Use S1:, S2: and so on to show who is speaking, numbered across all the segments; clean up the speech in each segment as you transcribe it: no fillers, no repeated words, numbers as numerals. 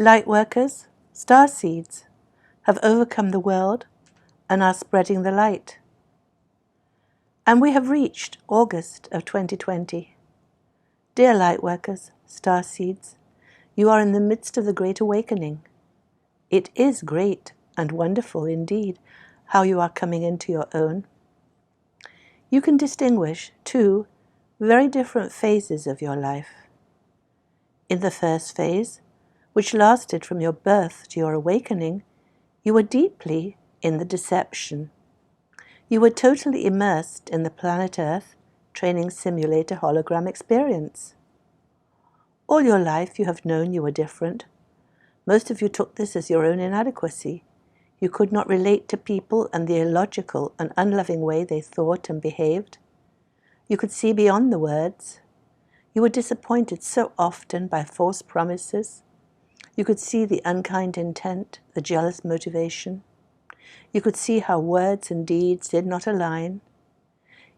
S1: Lightworkers, Starseeds, have overcome the world and are spreading the light. And we have reached August of 2020. Dear Lightworkers, Starseeds, you are in the midst of the Great Awakening. It is great and wonderful indeed how you are coming into your own. You can distinguish two very different phases of your life. In the first phase, which lasted from your birth to your awakening, you were deeply in the deception. You were totally immersed in the planet Earth training simulator hologram experience. All your life you have known you were different. Most of you took this as your own inadequacy. You could not relate to people and the illogical and unloving way they thought and behaved. You could see beyond the words. You were disappointed so often by false promises. You could see the unkind intent, the jealous motivation. You could see how words and deeds did not align.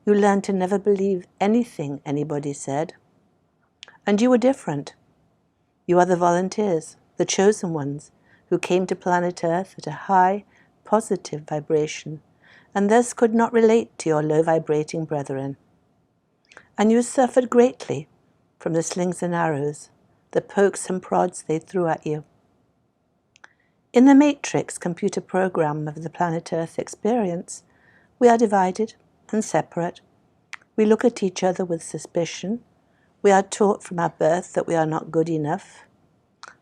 S1: You learned to never believe anything anybody said. And you were different. You are the volunteers, the chosen ones, who came to planet Earth at a high, positive vibration, and thus could not relate to your low-vibrating brethren. And you suffered greatly from the slings and arrows, the pokes and prods they threw at you. In the matrix computer program of the planet Earth experience, we are divided and separate. We look at each other with suspicion. We are taught from our birth that we are not good enough.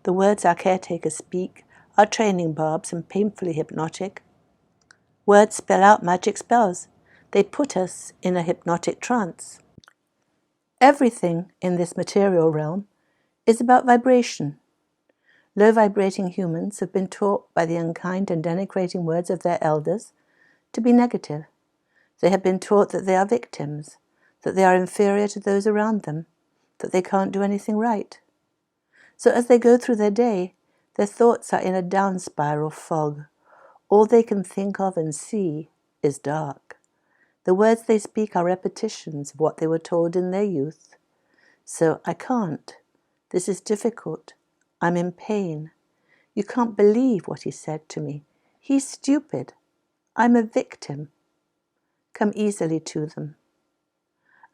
S1: The words our caretakers speak are training barbs and painfully hypnotic. Words spell out magic spells. They put us in a hypnotic trance. Everything in this material realm is about vibration. Low-vibrating humans have been taught by the unkind and denigrating words of their elders to be negative. They have been taught that they are victims, that they are inferior to those around them, that they can't do anything right. So as they go through their day, their thoughts are in a down spiral fog. All they can think of and see is dark. The words they speak are repetitions of what they were told in their youth. So I can't. This is difficult. I'm in pain. You can't believe what he said to me. He's stupid. I'm a victim. Come easily to them.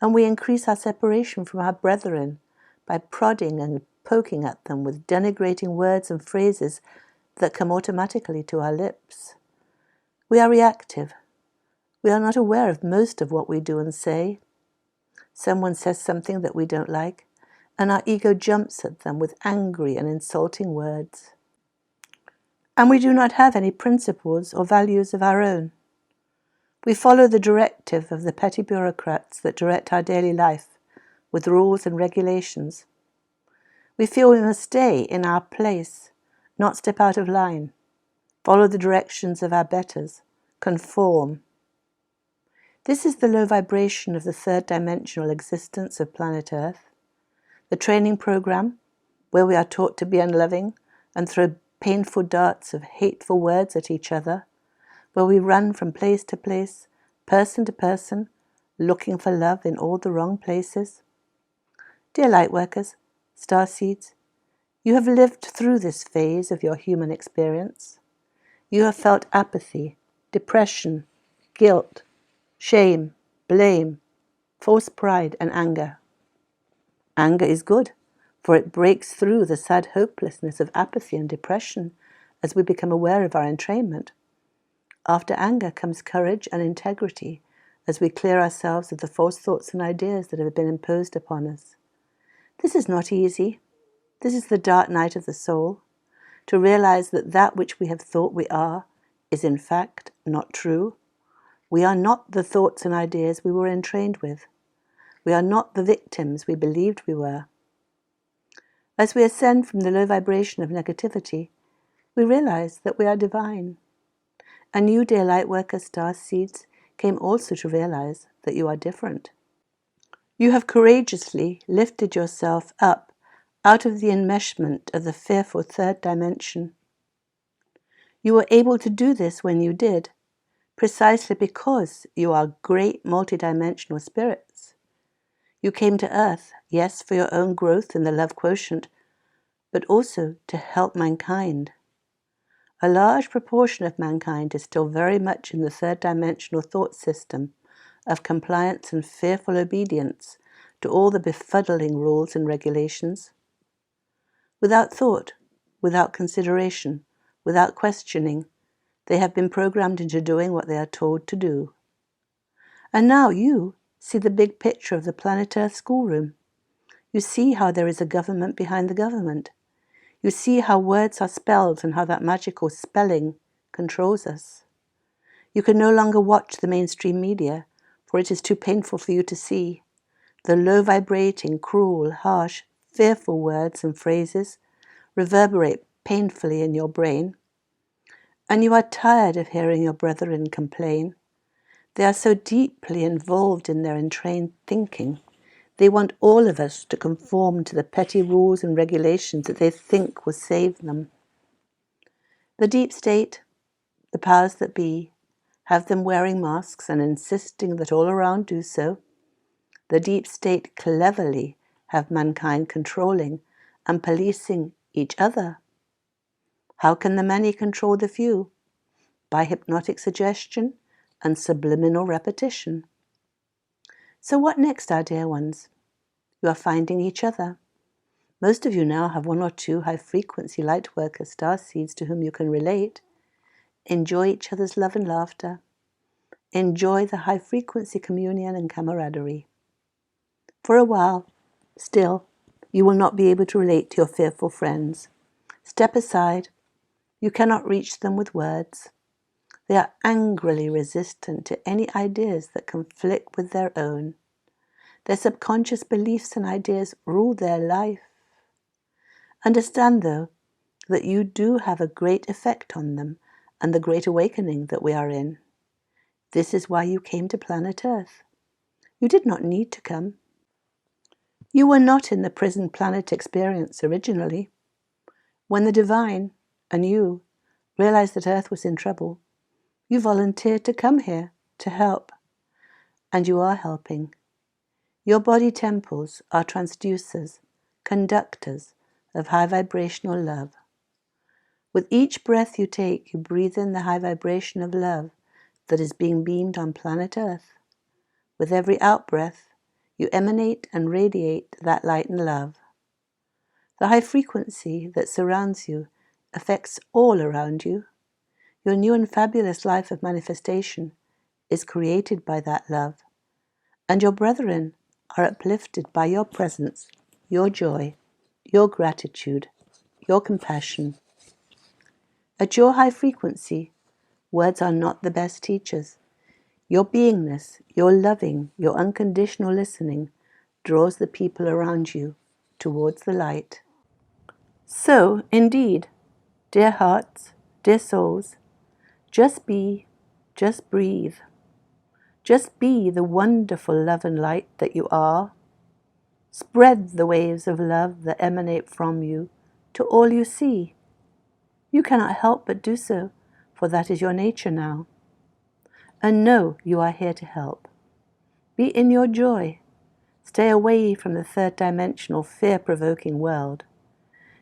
S1: And we increase our separation from our brethren by prodding and poking at them with denigrating words and phrases that come automatically to our lips. We are reactive. We are not aware of most of what we do and say. Someone says something that we don't like, and our ego jumps at them with angry and insulting words. And we do not have any principles or values of our own. We follow the directive of the petty bureaucrats that direct our daily life with rules and regulations. We feel we must stay in our place, not step out of line, follow the directions of our betters, conform. This is the low vibration of the third dimensional existence of planet Earth. The training program, where we are taught to be unloving and throw painful darts of hateful words at each other, where we run from place to place, person to person, looking for love in all the wrong places. Dear Lightworkers, Starseeds, you have lived through this phase of your human experience. You have felt apathy, depression, guilt, shame, blame, false pride, and anger. Anger is good, for it breaks through the sad hopelessness of apathy and depression as we become aware of our entrainment. After anger comes courage and integrity as we clear ourselves of the false thoughts and ideas that have been imposed upon us. This is not easy. This is the dark night of the soul, to realize that that which we have thought we are is in fact not true. We are not the thoughts and ideas we were entrained with. We are not the victims we believed we were. As we ascend from the low vibration of negativity, we realize that we are divine. And you, dear Lightworker Starseeds, came also to realize that you are different. You have courageously lifted yourself up out of the enmeshment of the fearful third dimension. You were able to do this when you did, precisely because you are great multidimensional spirits. You came to Earth, yes, for your own growth in the love quotient, but also to help mankind. A large proportion of mankind is still very much in the third-dimensional thought system of compliance and fearful obedience to all the befuddling rules and regulations. Without thought, without consideration, without questioning, they have been programmed into doing what they are told to do. And now you see the big picture of the planet Earth schoolroom. You see how there is a government behind the government. You see how words are spelled and how that magical spelling controls us. You can no longer watch the mainstream media, for it is too painful for you to see. The low-vibrating, cruel, harsh, fearful words and phrases reverberate painfully in your brain. And you are tired of hearing your brethren complain. They are so deeply involved in their entrained thinking. They want all of us to conform to the petty rules and regulations that they think will save them. The deep state, the powers that be, have them wearing masks and insisting that all around do so. The deep state cleverly have mankind controlling and policing each other. How can the many control the few? By hypnotic suggestion and subliminal repetition. So what next, our dear ones? You are finding each other. Most of you now have one or two high-frequency Lightworkers, Starseeds to whom you can relate. Enjoy each other's love and laughter. Enjoy the high-frequency communion and camaraderie. For a while, still, you will not be able to relate to your fearful friends. Step aside. You cannot reach them with words. They are angrily resistant to any ideas that conflict with their own. Their subconscious beliefs and ideas rule their life. Understand, though, that you do have a great effect on them and the great awakening that we are in. This is why you came to planet Earth. You did not need to come. You were not in the prison planet experience originally. When the divine, and you, realized that Earth was in trouble, you volunteered to come here to help. And you are helping. Your body temples are transducers, conductors of high vibrational love. With each breath you take, you breathe in the high vibration of love that is being beamed on planet Earth. With every out-breath, you emanate and radiate that light and love. The high frequency that surrounds you affects all around you. Your new and fabulous life of manifestation is created by that love, and your brethren are uplifted by your presence, your joy, your gratitude, your compassion. At your high frequency, words are not the best teachers. Your beingness, your loving, your unconditional listening draws the people around you towards the light. So, indeed, dear hearts, dear souls, just be, just breathe. Just be the wonderful love and light that you are. Spread the waves of love that emanate from you to all you see. You cannot help but do so, for that is your nature now. And know you are here to help. Be in your joy. Stay away from the third-dimensional, fear-provoking world.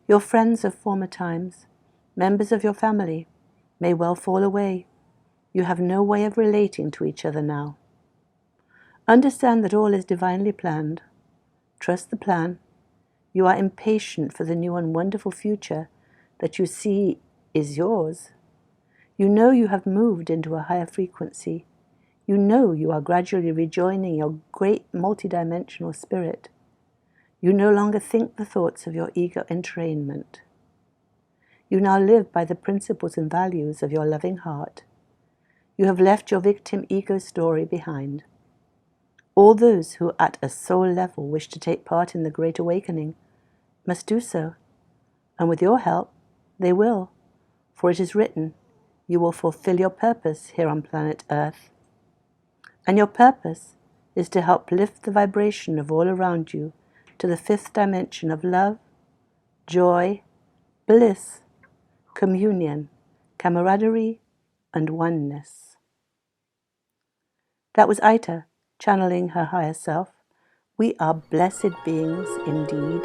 S1: Your friends of former times, members of your family, may well fall away. You have no way of relating to each other now. Understand that all is divinely planned. Trust the plan. You are impatient for the new and wonderful future that you see is yours. You know you have moved into a higher frequency. You know you are gradually rejoining your great multidimensional spirit. You no longer think the thoughts of your ego entrainment. You now live by the principles and values of your loving heart. You have left your victim ego story behind. All those who at a soul level wish to take part in the Great Awakening must do so, and with your help, they will, for it is written, you will fulfill your purpose here on planet Earth. And your purpose is to help lift the vibration of all around you to the fifth dimension of love, joy, bliss, communion, camaraderie, and oneness. That was Aita channeling her higher self. We are blessed beings indeed.